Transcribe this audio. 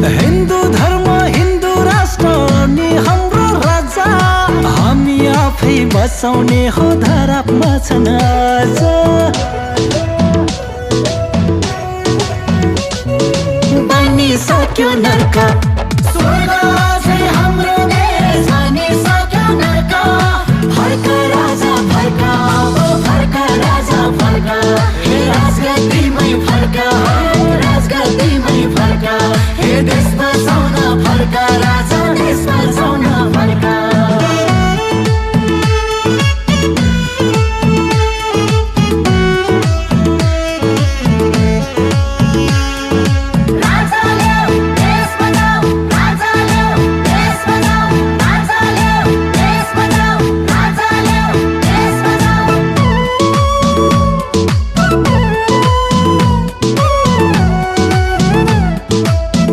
हिन्दू धर्म हिन्दू राष्ट्र अनि हाम्रो राजा हामी आफै बचाउने हो धरापमा छन् आज बनिसक्यो नर्क स्वर्ग अझै हाम्रो देश बनिसक्यो नर्क फर्क राजा फर्क ओ फर्क राजा फर्क हे राजगद्दीमै फर्क राजगद्दीमै फर्क हे देश बचाऊ